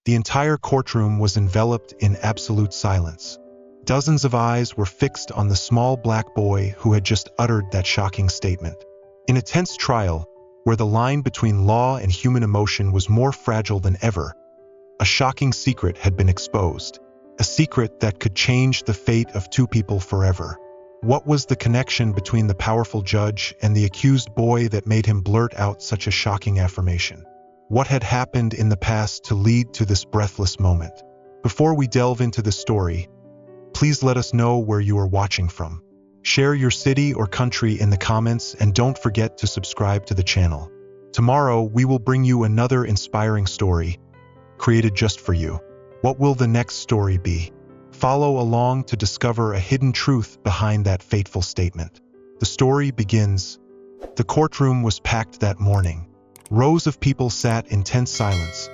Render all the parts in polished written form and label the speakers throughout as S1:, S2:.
S1: The entire courtroom was enveloped in absolute silence. Dozens of eyes were fixed on the small black boy who had just uttered that shocking statement. In a tense trial, where the line between law and human emotion was more fragile than ever, a shocking secret had been exposed. A secret that could change the fate of two people forever. What was the connection between the powerful judge and the accused boy that made him blurt out such a shocking affirmation? What had happened in the past to lead to this breathless moment? Before we delve into the story, please let us know where you are watching from. Share your city or country in the comments and don't forget to subscribe to the channel. Tomorrow, we will bring you another inspiring story, created just for you. What will the next story be? Follow along to discover a hidden truth behind that fateful statement. The story begins. The courtroom was packed that morning. Rows of people sat in tense silence,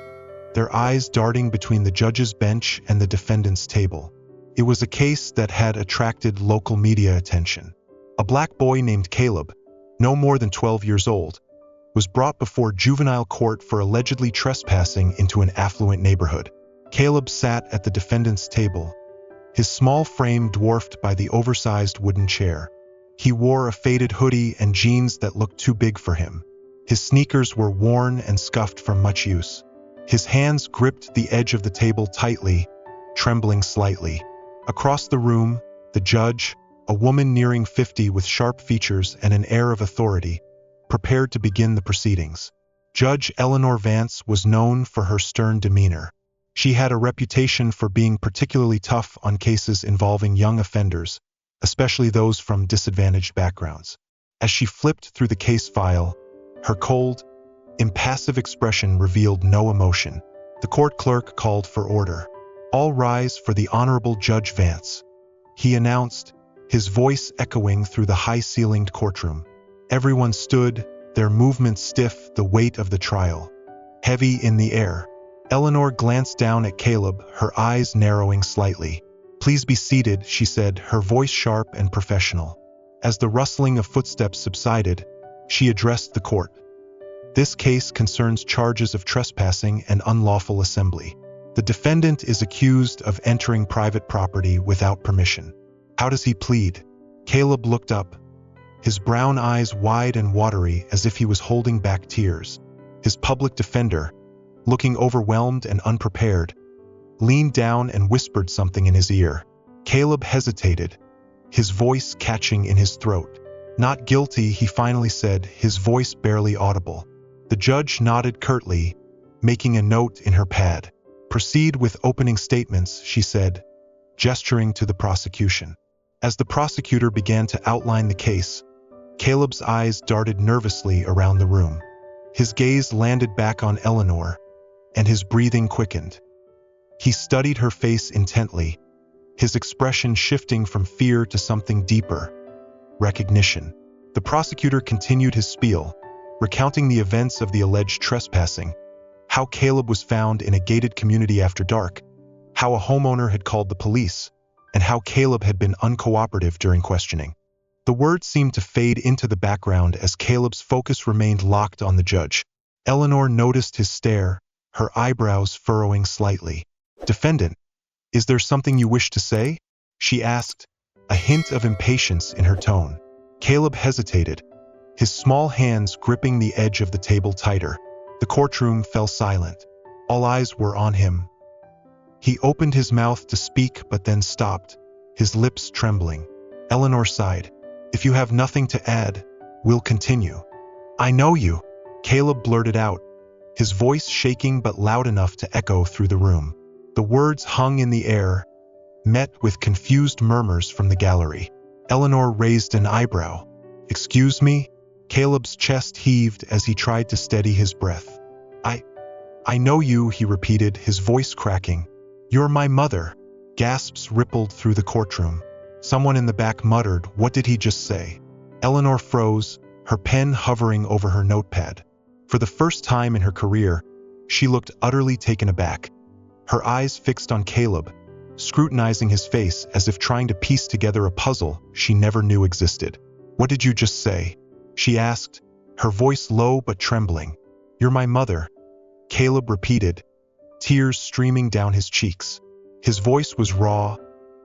S1: their eyes darting between the judge's bench and the defendant's table. It was a case that had attracted local media attention. A black boy named Caleb, no more than 12 years old, was brought before juvenile court for allegedly trespassing into an affluent neighborhood. Caleb sat at the defendant's table, his small frame dwarfed by the oversized wooden chair. He wore a faded hoodie and jeans that looked too big for him. His sneakers were worn and scuffed from much use. His hands gripped the edge of the table tightly, trembling slightly. Across the room, the judge, a woman nearing 50 with sharp features and an air of authority, prepared to begin the proceedings. Judge Eleanor Vance was known for her stern demeanor. She had a reputation for being particularly tough on cases involving young offenders, especially those from disadvantaged backgrounds. As she flipped through the case file, her cold, impassive expression revealed no emotion. The court clerk called for order. "All rise for the Honorable Judge Vance," he announced, his voice echoing through the high-ceilinged courtroom. Everyone stood, their movements stiff, the weight of the trial heavy in the air. Eleanor glanced down at Caleb, her eyes narrowing slightly. "Please be seated," she said, her voice sharp and professional. As the rustling of footsteps subsided, she addressed the court. "This case concerns charges of trespassing and unlawful assembly. The defendant is accused of entering private property without permission." "How does he plead?" Caleb looked up, his brown eyes wide and watery as if he was holding back tears. His public defender, looking overwhelmed and unprepared, leaned down and whispered something in his ear. Caleb hesitated, his voice catching in his throat. "Not guilty," he finally said, his voice barely audible. The judge nodded curtly, making a note in her pad. "Proceed with opening statements," she said, gesturing to the prosecution. As the prosecutor began to outline the case, Caleb's eyes darted nervously around the room. His gaze landed back on Eleanor, and his breathing quickened. He studied her face intently, his expression shifting from fear to something deeper, recognition. The prosecutor continued his spiel, recounting the events of the alleged trespassing, how Caleb was found in a gated community after dark, how a homeowner had called the police, and how Caleb had been uncooperative during questioning. The words seemed to fade into the background as Caleb's focus remained locked on the judge. Eleanor noticed his stare, her eyebrows furrowing slightly. "Defendant, is there something you wish to say?" she asked, a hint of impatience in her tone. Caleb hesitated, his small hands gripping the edge of the table tighter. The courtroom fell silent. All eyes were on him. He opened his mouth to speak but then stopped, his lips trembling. Eleanor sighed. "If you have nothing to add, we'll continue." "I know you," Caleb blurted out, his voice shaking but loud enough to echo through the room. The words hung in the air, met with confused murmurs from the gallery. Eleanor raised an eyebrow. "Excuse me?" Caleb's chest heaved as he tried to steady his breath. I know you," he repeated, his voice cracking. "You're my mother." Gasps rippled through the courtroom. Someone in the back muttered, "What did he just say?" Eleanor froze, her pen hovering over her notepad. For the first time in her career, she looked utterly taken aback. Her eyes fixed on Caleb, scrutinizing his face as if trying to piece together a puzzle she never knew existed. "What did you just say?" she asked, her voice low but trembling. "You're my mother," Caleb repeated, tears streaming down his cheeks. His voice was raw,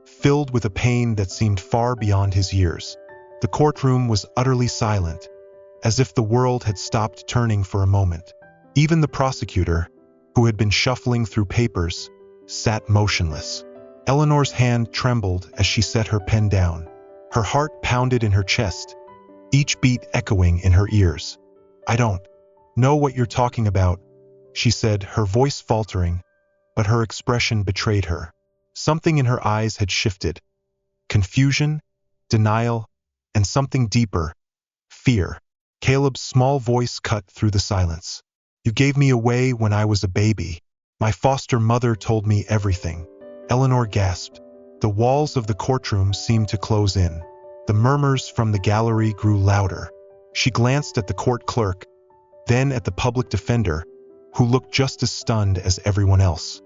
S1: filled with a pain that seemed far beyond his years. The courtroom was utterly silent, as if the world had stopped turning for a moment. Even the prosecutor, who had been shuffling through papers, sat motionless. Eleanor's hand trembled as she set her pen down. Her heart pounded in her chest, each beat echoing in her ears. "I don't know what you're talking about," she said, her voice faltering, but her expression betrayed her. Something in her eyes had shifted. Confusion, denial, and something deeper, fear. Caleb's small voice cut through the silence. "You gave me away when I was a baby. My foster mother told me everything." Eleanor gasped. The walls of the courtroom seemed to close in. The murmurs from the gallery grew louder. She glanced at the court clerk, then at the public defender, who looked just as stunned as everyone else.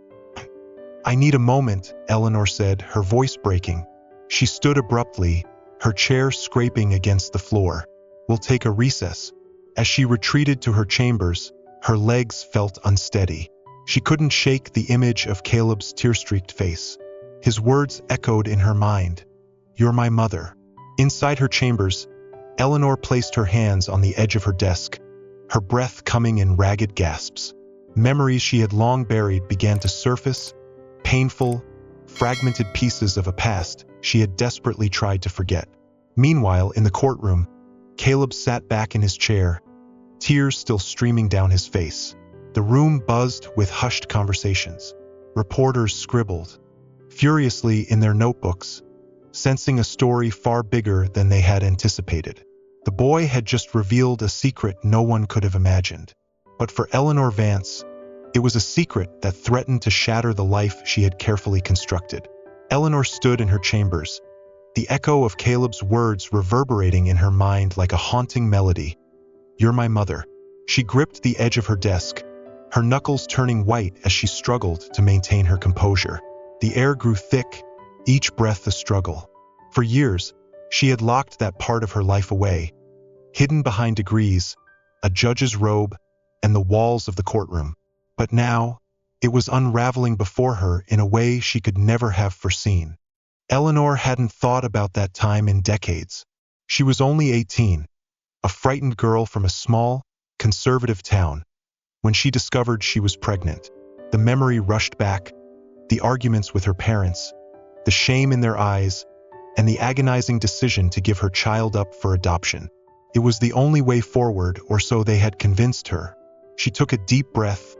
S1: "I need a moment," Eleanor said, her voice breaking. She stood abruptly, her chair scraping against the floor. "We'll take a recess." As she retreated to her chambers, her legs felt unsteady. She couldn't shake the image of Caleb's tear-streaked face. His words echoed in her mind. "You're my mother." Inside her chambers, Eleanor placed her hands on the edge of her desk, her breath coming in ragged gasps. Memories she had long buried began to surface, painful, fragmented pieces of a past she had desperately tried to forget. Meanwhile, in the courtroom, Caleb sat back in his chair, tears still streaming down his face. The room buzzed with hushed conversations. Reporters scribbled furiously in their notebooks, sensing a story far bigger than they had anticipated. The boy had just revealed a secret no one could have imagined. But for Eleanor Vance, it was a secret that threatened to shatter the life she had carefully constructed. Eleanor stood in her chambers, the echo of Caleb's words reverberating in her mind like a haunting melody. "You're my mother." She gripped the edge of her desk, her knuckles turning white as she struggled to maintain her composure. The air grew thick, each breath a struggle. For years, she had locked that part of her life away, hidden behind degrees, a judge's robe, and the walls of the courtroom. But now, it was unraveling before her in a way she could never have foreseen. Eleanor hadn't thought about that time in decades. She was only 18, a frightened girl from a small, conservative town. When she discovered she was pregnant, the memory rushed back, the arguments with her parents, the shame in their eyes, and the agonizing decision to give her child up for adoption. It was the only way forward, or so they had convinced her. She took a deep breath,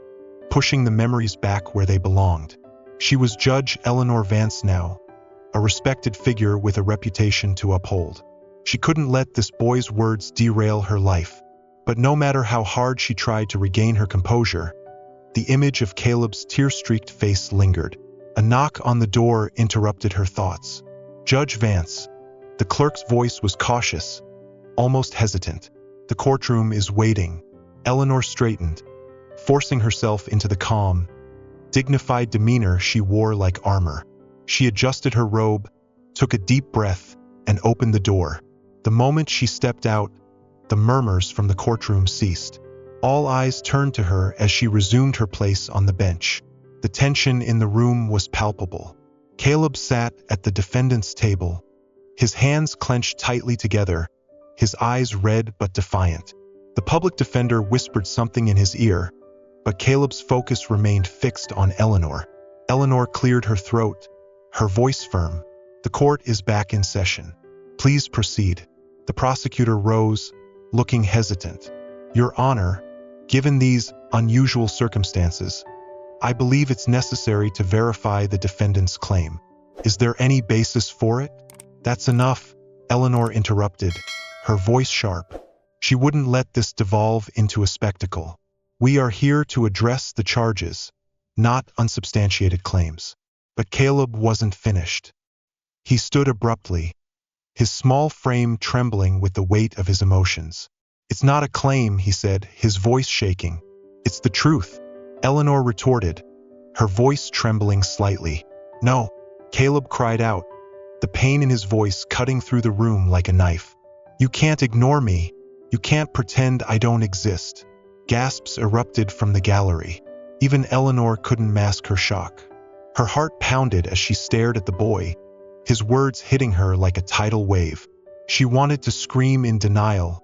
S1: pushing the memories back where they belonged. She was Judge Eleanor Vance now, a respected figure with a reputation to uphold. She couldn't let this boy's words derail her life. But no matter how hard she tried to regain her composure, the image of Caleb's tear-streaked face lingered. A knock on the door interrupted her thoughts. "Judge Vance." The clerk's voice was cautious, almost hesitant. "The courtroom is waiting." Eleanor straightened, forcing herself into the calm, dignified demeanor she wore like armor. She adjusted her robe, took a deep breath, and opened the door. The moment she stepped out, the murmurs from the courtroom ceased. All eyes turned to her as she resumed her place on the bench. The tension in the room was palpable. Caleb sat at the defendant's table, his hands clenched tightly together, his eyes red but defiant. The public defender whispered something in his ear, but Caleb's focus remained fixed on Eleanor. Eleanor cleared her throat, her voice firm. "The court is back in session. Please proceed." The prosecutor rose, looking hesitant. "Your Honor, given these unusual circumstances, I believe it's necessary to verify the defendant's claim. Is there any basis for it?" "That's enough," Eleanor interrupted, her voice sharp. She wouldn't let this devolve into a spectacle. "We are here to address the charges, not unsubstantiated claims." But Caleb wasn't finished. He stood abruptly, his small frame trembling with the weight of his emotions. "It's not a claim," he said, his voice shaking. "It's the truth," Eleanor retorted, her voice trembling slightly. "No," Caleb cried out, the pain in his voice cutting through the room like a knife. "You can't ignore me. You can't pretend I don't exist." Gasps erupted from the gallery. Even Eleanor couldn't mask her shock. Her heart pounded as she stared at the boy, his words hitting her like a tidal wave. She wanted to scream in denial,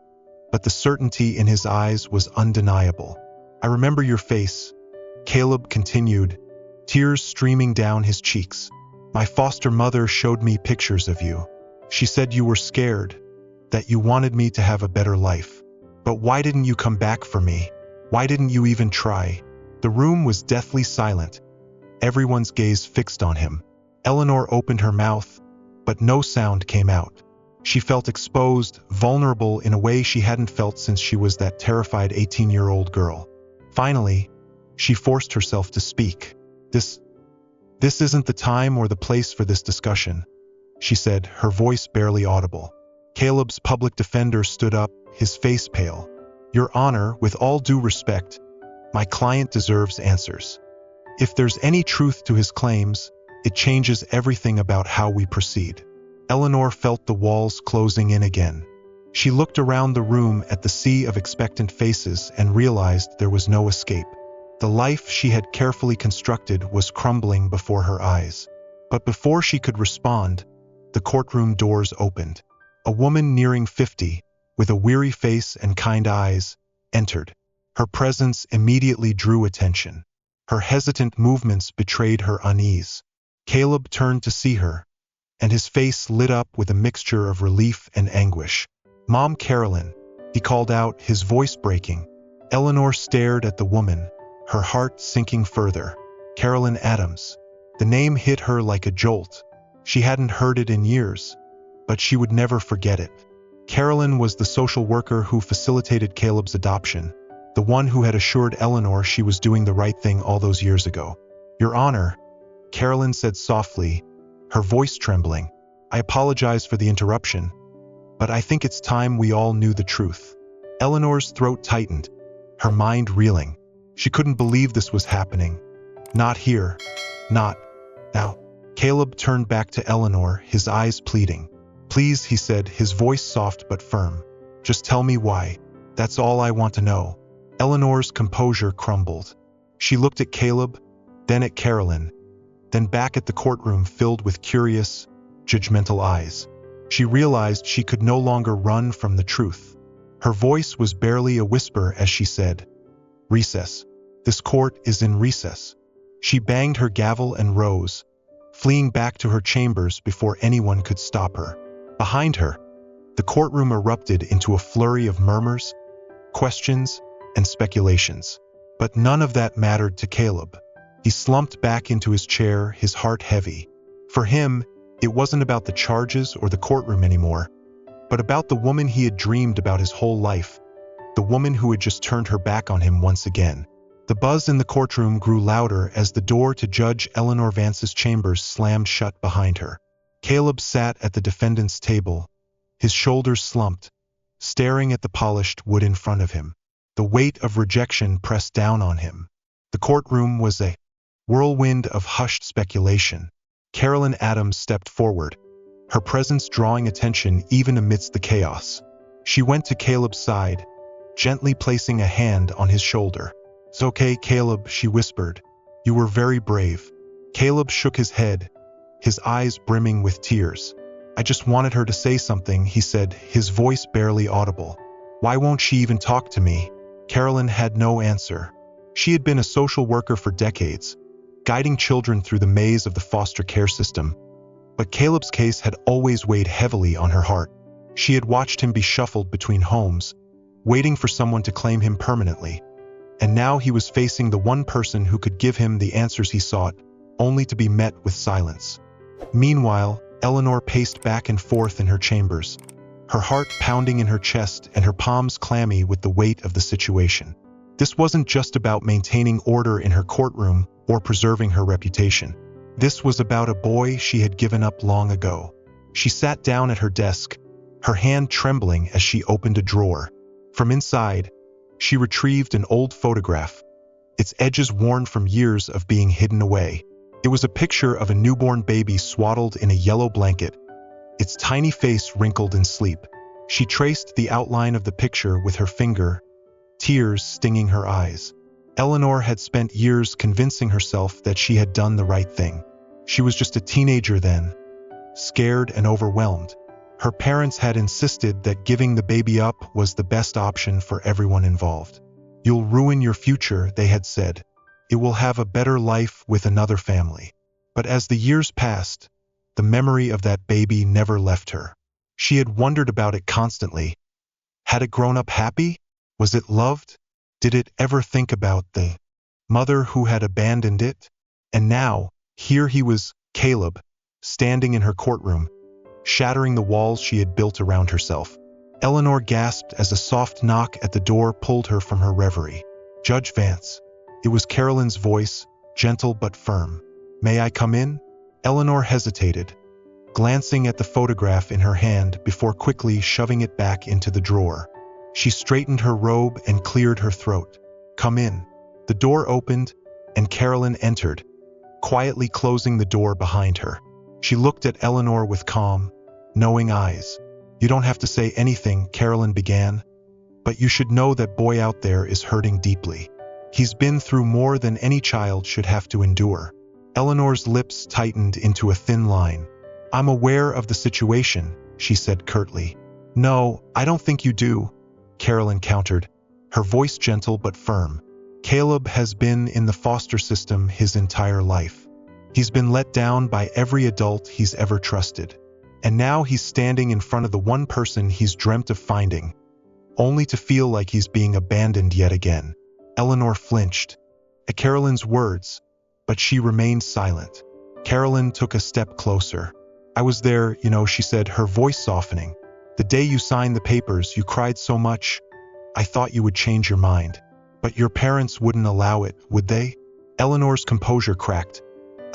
S1: but the certainty in his eyes was undeniable. "I remember your face," Caleb continued, tears streaming down his cheeks. "My foster mother showed me pictures of you. She said you were scared, that you wanted me to have a better life. But why didn't you come back for me? Why didn't you even try?" The room was deathly silent, everyone's gaze fixed on him. Eleanor opened her mouth, but no sound came out. She felt exposed, vulnerable in a way she hadn't felt since she was that terrified 18-year-old girl. Finally, she forced herself to speak. This isn't the time or the place for this discussion," she said, her voice barely audible. Caleb's public defender stood up, his face pale. "Your Honor, with all due respect, my client deserves answers. If there's any truth to his claims, it changes everything about how we proceed." Eleanor felt the walls closing in again. She looked around the room at the sea of expectant faces and realized there was no escape. The life she had carefully constructed was crumbling before her eyes. But before she could respond, the courtroom doors opened. A woman nearing 50, with a weary face and kind eyes, entered. Her presence immediately drew attention. Her hesitant movements betrayed her unease. Caleb turned to see her, and his face lit up with a mixture of relief and anguish. "Mom Carolyn," he called out, his voice breaking. Eleanor stared at the woman, her heart sinking further. Carolyn Adams. The name hit her like a jolt. She hadn't heard it in years, but she would never forget it. Carolyn was the social worker who facilitated Caleb's adoption, the one who had assured Eleanor she was doing the right thing all those years ago. "Your Honor," Carolyn said softly, her voice trembling, "I apologize for the interruption, but I think it's time we all knew the truth." Eleanor's throat tightened, her mind reeling. She couldn't believe this was happening. Not here. Not now. Caleb turned back to Eleanor, his eyes pleading. "Please," he said, his voice soft but firm. "Just tell me why. That's all I want to know." Eleanor's composure crumbled. She looked at Caleb, then at Carolyn, then back at the courtroom filled with curious, judgmental eyes. She realized she could no longer run from the truth. Her voice was barely a whisper as she said, "Recess. This court is in recess." She banged her gavel and rose, fleeing back to her chambers before anyone could stop her. Behind her, the courtroom erupted into a flurry of murmurs, questions, and speculations. But none of that mattered to Caleb. He slumped back into his chair, his heart heavy. For him, it wasn't about the charges or the courtroom anymore, but about the woman he had dreamed about his whole life, the woman who had just turned her back on him once again. The buzz in the courtroom grew louder as the door to Judge Eleanor Vance's chambers slammed shut behind her. Caleb sat at the defendant's table, his shoulders slumped, staring at the polished wood in front of him. The weight of rejection pressed down on him. The courtroom was a whirlwind of hushed speculation. Carolyn Adams stepped forward, her presence drawing attention even amidst the chaos. She went to Caleb's side, gently placing a hand on his shoulder. "It's okay, Caleb," she whispered. "You were very brave." Caleb shook his head, his eyes brimming with tears. "I just wanted her to say something," he said, his voice barely audible. "Why won't she even talk to me?" Carolyn had no answer. She had been a social worker for decades, guiding children through the maze of the foster care system. But Caleb's case had always weighed heavily on her heart. She had watched him be shuffled between homes, waiting for someone to claim him permanently. And now he was facing the one person who could give him the answers he sought, only to be met with silence. Meanwhile, Eleanor paced back and forth in her chambers, her heart pounding in her chest and her palms clammy with the weight of the situation. This wasn't just about maintaining order in her courtroom or preserving her reputation. This was about a boy she had given up long ago. She sat down at her desk, her hand trembling as she opened a drawer. From inside, she retrieved an old photograph, its edges worn from years of being hidden away. It was a picture of a newborn baby swaddled in a yellow blanket, its tiny face wrinkled in sleep. She traced the outline of the picture with her finger, tears stinging her eyes. Eleanor had spent years convincing herself that she had done the right thing. She was just a teenager then, scared and overwhelmed. Her parents had insisted that giving the baby up was the best option for everyone involved. "You'll ruin your future," they had said. "It will have a better life with another family." But as the years passed, the memory of that baby never left her. She had wondered about it constantly. Had it grown up happy? Was it loved? Did it ever think about the mother who had abandoned it? And now, here he was, Caleb, standing in her courtroom, shattering the walls she had built around herself. Eleanor gasped as a soft knock at the door pulled her from her reverie. "Judge Vance." It was Carolyn's voice, gentle but firm. "May I come in?" Eleanor hesitated, glancing at the photograph in her hand before quickly shoving it back into the drawer. She straightened her robe and cleared her throat. "Come in." The door opened, and Carolyn entered, quietly closing the door behind her. She looked at Eleanor with calm, knowing eyes. "You don't have to say anything," Carolyn began, "but you should know that boy out there is hurting deeply. He's been through more than any child should have to endure." Eleanor's lips tightened into a thin line. "I'm aware of the situation," she said curtly. "No, I don't think you do," Carolyn countered, her voice gentle but firm. "Caleb has been in the foster system his entire life. He's been let down by every adult he's ever trusted. And now he's standing in front of the one person he's dreamt of finding, only to feel like he's being abandoned yet again." Eleanor flinched at Carolyn's words, but she remained silent. Carolyn took a step closer. "I was there, she said, her voice softening. "The day you signed the papers, you cried so much. I thought you would change your mind. But your parents wouldn't allow it, would they?" Eleanor's composure cracked,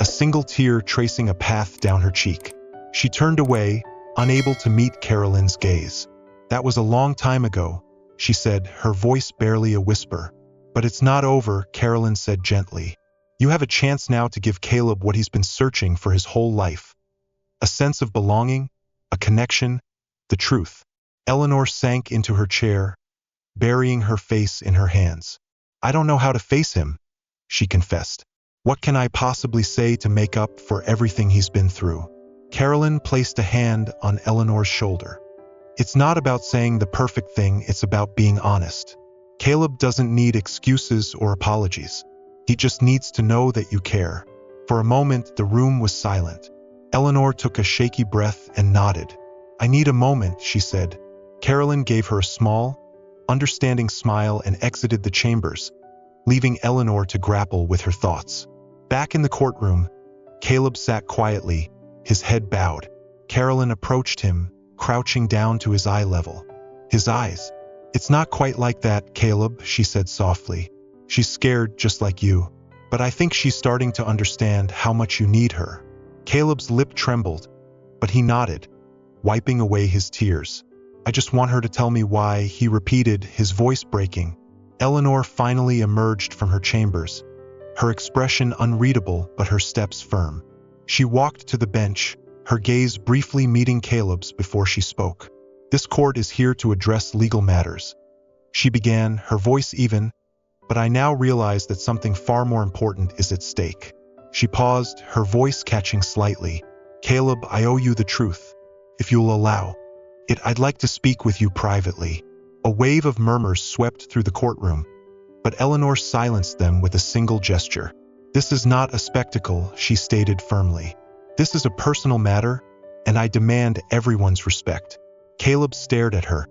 S1: a single tear tracing a path down her cheek. She turned away, unable to meet Carolyn's gaze. "That was a long time ago," she said, her voice barely a whisper. "But it's not over," Carolyn said gently. "You have a chance now to give Caleb what he's been searching for his whole life. A sense of belonging, a connection, the truth." Eleanor sank into her chair, burying her face in her hands. "I don't know how to face him," she confessed. "What can I possibly say to make up for everything he's been through?" Carolyn placed a hand on Eleanor's shoulder. "It's not about saying the perfect thing, it's about being honest. Caleb doesn't need excuses or apologies. He just needs to know that you care." For a moment, the room was silent. Eleanor took a shaky breath and nodded. "I need a moment," she said. Carolyn gave her a small, understanding smile and exited the chambers, leaving Eleanor to grapple with her thoughts. Back in the courtroom, Caleb sat quietly, his head bowed. Carolyn approached him, crouching down to his eye level. His eyes. "It's not quite like that, Caleb," she said softly. "She's scared just like you. But I think she's starting to understand how much you need her." Caleb's lip trembled, but he nodded, wiping away his tears. "I just want her to tell me why," he repeated, his voice breaking. Eleanor finally emerged from her chambers, her expression unreadable but her steps firm. She walked to the bench, her gaze briefly meeting Caleb's before she spoke. "This court is here to address legal matters," she began, her voice even, "but I now realize that something far more important is at stake." She paused, her voice catching slightly. "Caleb, I owe you the truth. If you'll allow it, I'd like to speak with you privately." A wave of murmurs swept through the courtroom, but Eleanor silenced them with a single gesture. "This is not a spectacle," she stated firmly. "This is a personal matter, and I demand everyone's respect." Caleb stared at her,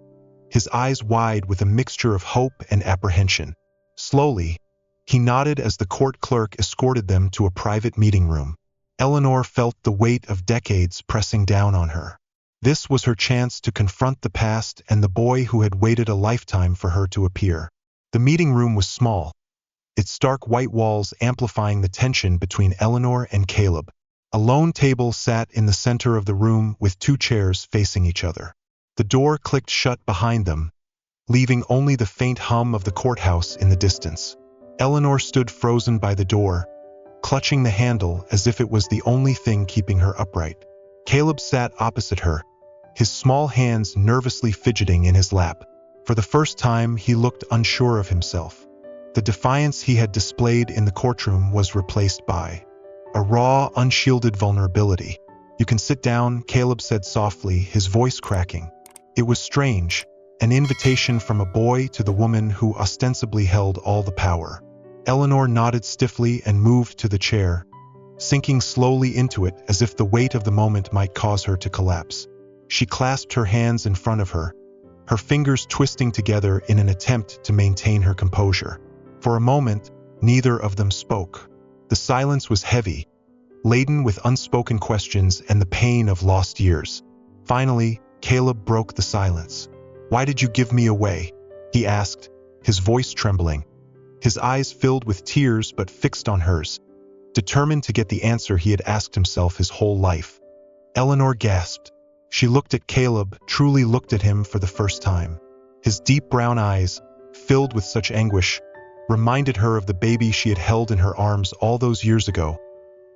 S1: his eyes wide with a mixture of hope and apprehension. Slowly, he nodded as the court clerk escorted them to a private meeting room. Eleanor felt the weight of decades pressing down on her. This was her chance to confront the past and the boy who had waited a lifetime for her to appear. The meeting room was small, its stark white walls amplifying the tension between Eleanor and Caleb. A lone table sat in the center of the room with two chairs facing each other. The door clicked shut behind them, leaving only the faint hum of the courthouse in the distance. Eleanor stood frozen by the door, clutching the handle as if it was the only thing keeping her upright. Caleb sat opposite her, his small hands nervously fidgeting in his lap. For the first time, he looked unsure of himself. The defiance he had displayed in the courtroom was replaced by a raw, unshielded vulnerability. "You can sit down," Caleb said softly, his voice cracking. It was strange, an invitation from a boy to the woman who ostensibly held all the power. Eleanor nodded stiffly and moved to the chair, sinking slowly into it as if the weight of the moment might cause her to collapse. She clasped her hands in front of her, her fingers twisting together in an attempt to maintain her composure. For a moment, neither of them spoke. The silence was heavy, laden with unspoken questions and the pain of lost years. Finally, Caleb broke the silence. "Why did you give me away?" he asked, his voice trembling. His eyes filled with tears but fixed on hers, determined to get the answer he had asked himself his whole life. Eleanor gasped. She looked at Caleb, truly looked at him for the first time. His deep brown eyes, filled with such anguish, reminded her of the baby she had held in her arms all those years ago.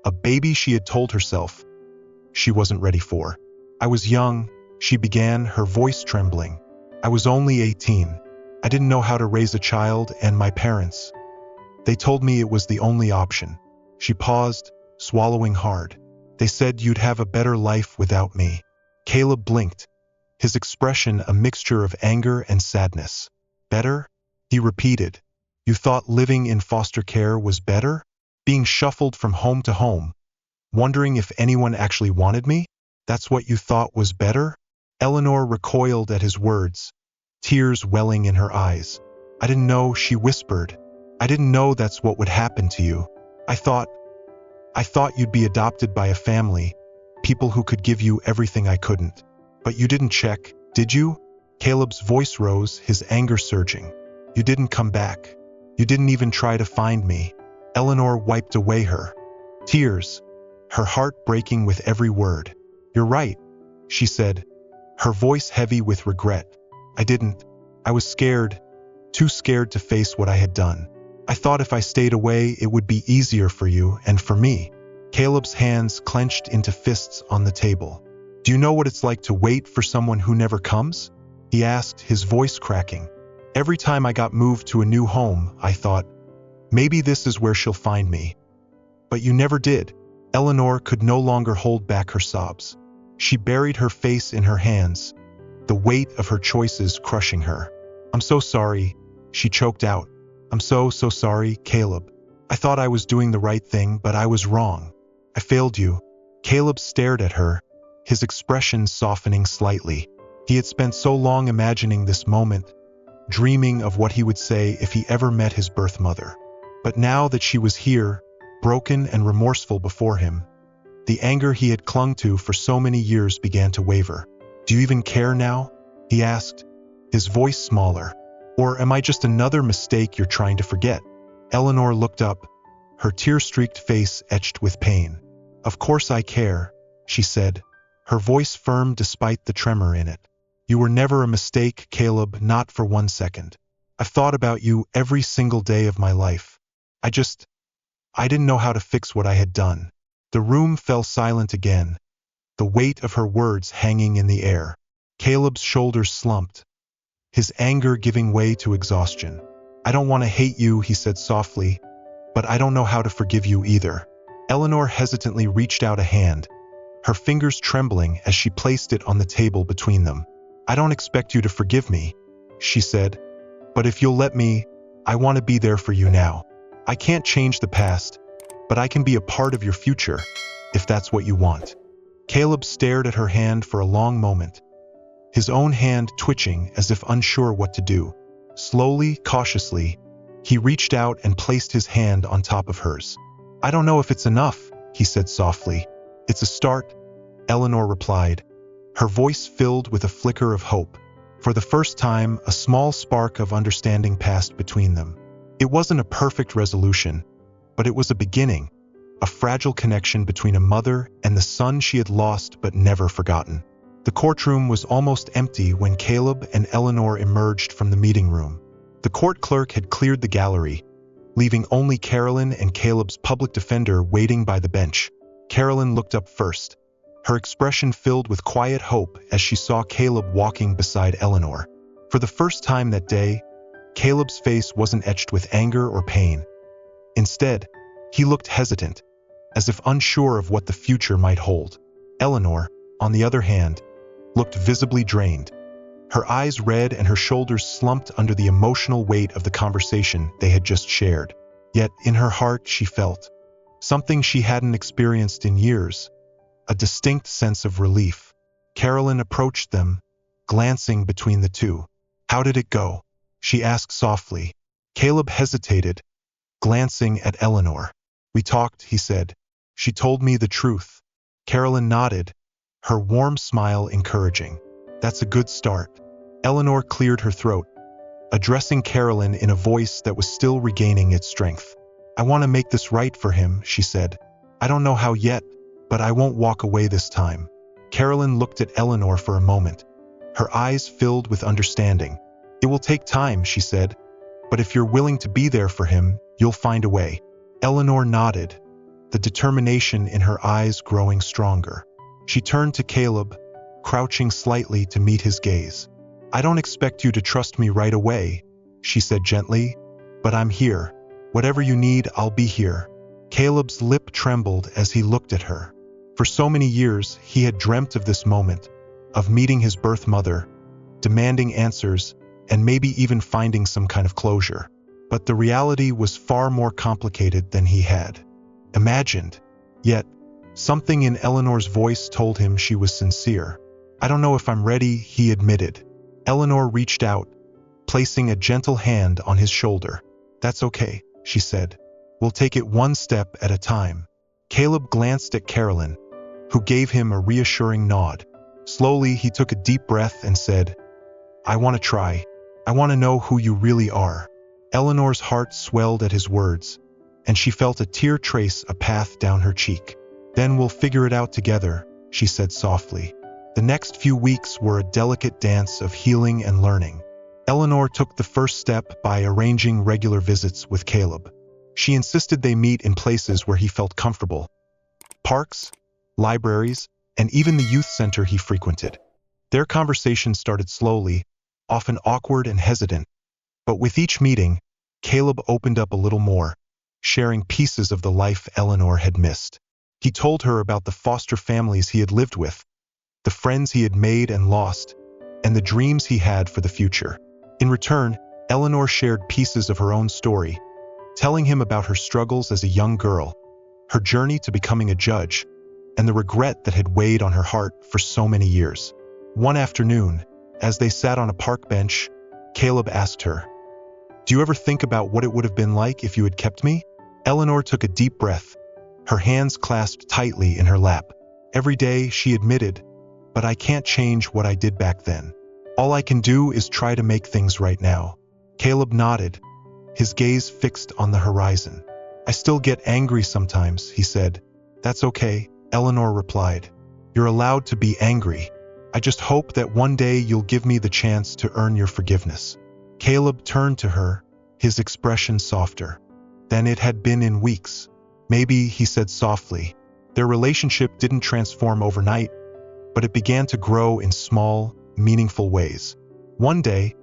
S1: A baby she had told herself she wasn't ready for. "I was young," she began, her voice trembling. "I was only 18. I didn't know how to raise a child, and my parents, they told me it was the only option." She paused, swallowing hard. "They said you'd have a better life without me." Caleb blinked, his expression a mixture of anger and sadness. "Better?" he repeated. "You thought living in foster care was better? Being shuffled from home to home, wondering if anyone actually wanted me? That's what you thought was better?" Eleanor recoiled at his words, tears welling in her eyes. "I didn't know," she whispered. "I didn't know that's what would happen to you. I thought you'd be adopted by a family, people who could give you everything I couldn't. But you didn't check, did you?" Caleb's voice rose, his anger surging. "You didn't come back. You didn't even try to find me." Eleanor wiped away her tears, her heart breaking with every word. "You're right," she said, her voice heavy with regret. "I didn't. I was scared, too scared to face what I had done. I thought if I stayed away it would be easier for you and for me." Caleb's hands clenched into fists on the table. "Do you know what it's like to wait for someone who never comes?" he asked, his voice cracking. "Every time I got moved to a new home, I thought, maybe this is where she'll find me. But you never did." Eleanor could no longer hold back her sobs. She buried her face in her hands, the weight of her choices crushing her. "I'm so sorry," she choked out. "I'm so sorry, Caleb. I thought I was doing the right thing, but I was wrong. I failed you." Caleb stared at her, his expression softening slightly. He had spent so long imagining this moment, dreaming of what he would say if he ever met his birth mother. But now that she was here, broken and remorseful before him, the anger he had clung to for so many years began to waver. "Do you even care now?" he asked, his voice smaller. "Or am I just another mistake you're trying to forget?" Eleanor looked up, her tear-streaked face etched with pain. "Of course I care," she said, her voice firm despite the tremor in it. "You were never a mistake, Caleb, not for 1 second. I've thought about you every single day of my life. I didn't know how to fix what I had done." The room fell silent again, the weight of her words hanging in the air. Caleb's shoulders slumped, his anger giving way to exhaustion. "I don't want to hate you," he said softly, "but I don't know how to forgive you either." Eleanor hesitantly reached out a hand, her fingers trembling as she placed it on the table between them. "I don't expect you to forgive me," she said, "but if you'll let me, I want to be there for you now. I can't change the past, but I can be a part of your future, if that's what you want." Caleb stared at her hand for a long moment, his own hand twitching as if unsure what to do. Slowly, cautiously, he reached out and placed his hand on top of hers. "I don't know if it's enough," he said softly. "It's a start," Eleanor replied, her voice filled with a flicker of hope. For the first time, a small spark of understanding passed between them. It wasn't a perfect resolution, but it was a beginning, a fragile connection between a mother and the son she had lost but never forgotten. The courtroom was almost empty when Caleb and Eleanor emerged from the meeting room. The court clerk had cleared the gallery, leaving only Carolyn and Caleb's public defender waiting by the bench. Carolyn looked up first, her expression filled with quiet hope as she saw Caleb walking beside Eleanor. For the first time that day, Caleb's face wasn't etched with anger or pain. Instead, he looked hesitant, as if unsure of what the future might hold. Eleanor, on the other hand, looked visibly drained. Her eyes red and her shoulders slumped under the emotional weight of the conversation they had just shared. Yet, in her heart, she felt something she hadn't experienced in years, a distinct sense of relief. Carolyn approached them, glancing between the two. "How did it go?" she asked softly. Caleb hesitated, glancing at Eleanor. "We talked," he said. "She told me the truth." Carolyn nodded, her warm smile encouraging. "That's a good start." Eleanor cleared her throat, addressing Carolyn in a voice that was still regaining its strength. "I want to make this right for him," she said. "I don't know how yet, but I won't walk away this time." Carolyn looked at Eleanor for a moment, her eyes filled with understanding. "It will take time," she said, "but if you're willing to be there for him, you'll find a way." Eleanor nodded, the determination in her eyes growing stronger. She turned to Caleb, crouching slightly to meet his gaze. "I don't expect you to trust me right away," she said gently, "but I'm here. Whatever you need, I'll be here." Caleb's lip trembled as he looked at her. For so many years, he had dreamt of this moment, of meeting his birth mother, demanding answers, and maybe even finding some kind of closure. But the reality was far more complicated than he had imagined. Yet, something in Eleanor's voice told him she was sincere. "I don't know if I'm ready," he admitted. Eleanor reached out, placing a gentle hand on his shoulder. "That's okay," she said. "We'll take it one step at a time." Caleb glanced at Carolyn, who gave him a reassuring nod. Slowly, he took a deep breath and said, "I want to try. I want to know who you really are." Eleanor's heart swelled at his words, and she felt a tear trace a path down her cheek. "Then we'll figure it out together," she said softly. The next few weeks were a delicate dance of healing and learning. Eleanor took the first step by arranging regular visits with Caleb. She insisted they meet in places where he felt comfortable: parks, libraries, and even the youth center he frequented. Their conversation started slowly, often awkward and hesitant, but with each meeting, Caleb opened up a little more, sharing pieces of the life Eleanor had missed. He told her about the foster families he had lived with, the friends he had made and lost, and the dreams he had for the future. In return, Eleanor shared pieces of her own story, telling him about her struggles as a young girl, her journey to becoming a judge, and the regret that had weighed on her heart for so many years. One afternoon, as they sat on a park bench, Caleb asked her, "Do you ever think about what it would have been like if you had kept me?" Eleanor took a deep breath, her hands clasped tightly in her lap. "Every day," she admitted, "but I can't change what I did back then. All I can do is try to make things right now." Caleb nodded, his gaze fixed on the horizon. "I still get angry sometimes," he said. "That's okay," Eleanor replied. "You're allowed to be angry. I just hope that one day you'll give me the chance to earn your forgiveness." Caleb turned to her, his expression softer than it had been in weeks. "Maybe," he said softly. Their relationship didn't transform overnight, but it began to grow in small, meaningful ways. One day,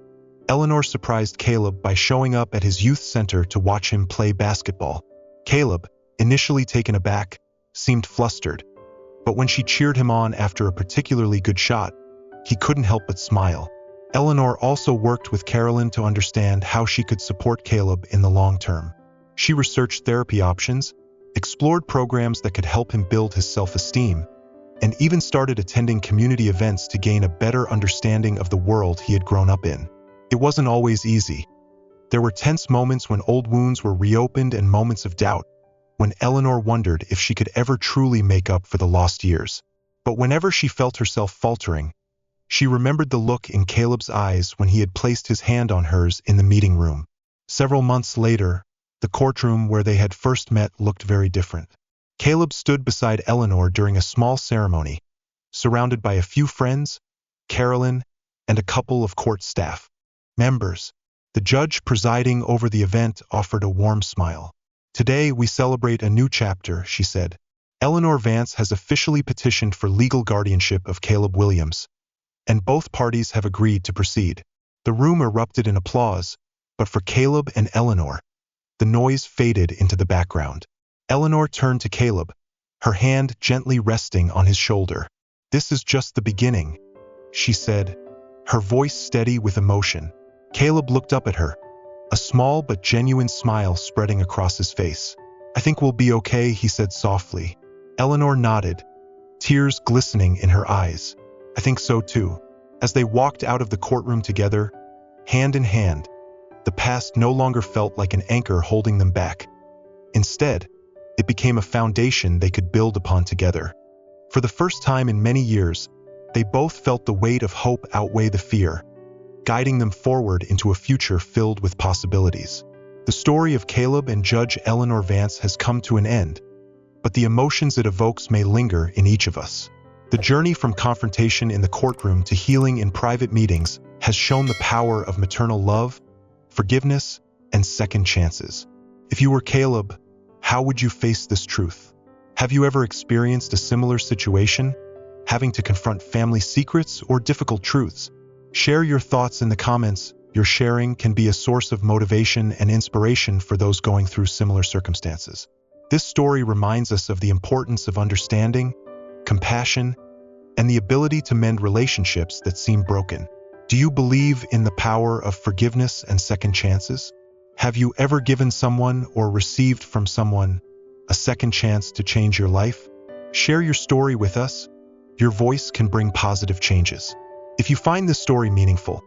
S1: Eleanor surprised Caleb by showing up at his youth center to watch him play basketball. Caleb, initially taken aback, seemed flustered, but when she cheered him on after a particularly good shot, he couldn't help but smile. Eleanor also worked with Carolyn to understand how she could support Caleb in the long term. She researched therapy options, explored programs that could help him build his self-esteem, and even started attending community events to gain a better understanding of the world he had grown up in. It wasn't always easy. There were tense moments when old wounds were reopened and moments of doubt, when Eleanor wondered if she could ever truly make up for the lost years. But whenever she felt herself faltering, she remembered the look in Caleb's eyes when he had placed his hand on hers in the meeting room. Several months later, the courtroom where they had first met looked very different. Caleb stood beside Eleanor during a small ceremony, surrounded by a few friends, Carolyn, and a couple of court staff members. The judge presiding over the event offered a warm smile. "Today we celebrate a new chapter," she said. "Eleanor Vance has officially petitioned for legal guardianship of Caleb Williams, and both parties have agreed to proceed." The room erupted in applause, But for Caleb and Eleanor, the noise faded into the background. Eleanor turned to Caleb, her hand gently resting on his shoulder. "This is just the beginning," she said, her voice steady with emotion. Caleb looked up at her, a small but genuine smile spreading across his face. "I think we'll be okay," he said softly. Eleanor nodded, tears glistening in her eyes. "I think so too." As they walked out of the courtroom together, hand in hand, the past no longer felt like an anchor holding them back. Instead, it became a foundation they could build upon together. For the first time in many years, they both felt the weight of hope outweigh the fear, guiding them forward into a future filled with possibilities. The story of Caleb and Judge Eleanor Vance has come to an end, but the emotions it evokes may linger in each of us. The journey from confrontation in the courtroom to healing in private meetings has shown the power of maternal love, forgiveness, and second chances. If you were Caleb, how would you face this truth? Have you ever experienced a similar situation, having to confront family secrets or difficult truths? Share your thoughts in the comments. Your sharing can be a source of motivation and inspiration for those going through similar circumstances. This story reminds us of the importance of understanding, compassion, and the ability to mend relationships that seem broken. Do you believe in the power of forgiveness and second chances? Have you ever given someone or received from someone a second chance to change your life? Share your story with us. Your voice can bring positive changes. If you find this story meaningful,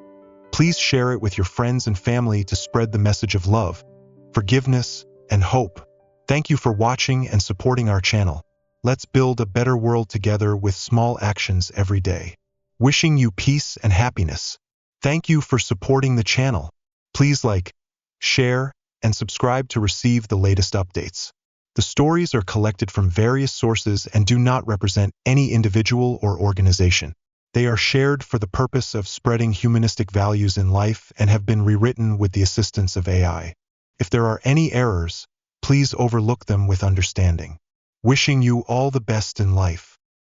S1: please share it with your friends and family to spread the message of love, forgiveness, and hope. Thank you for watching and supporting our channel. Let's build a better world together with small actions every day. Wishing you peace and happiness. Thank you for supporting the channel. Please like, share, and subscribe to receive the latest updates. The stories are collected from various sources and do not represent any individual or organization. They are shared for the purpose of spreading humanistic values in life and have been rewritten with the assistance of AI. If there are any errors, please overlook them with understanding. Wishing you all the best in life.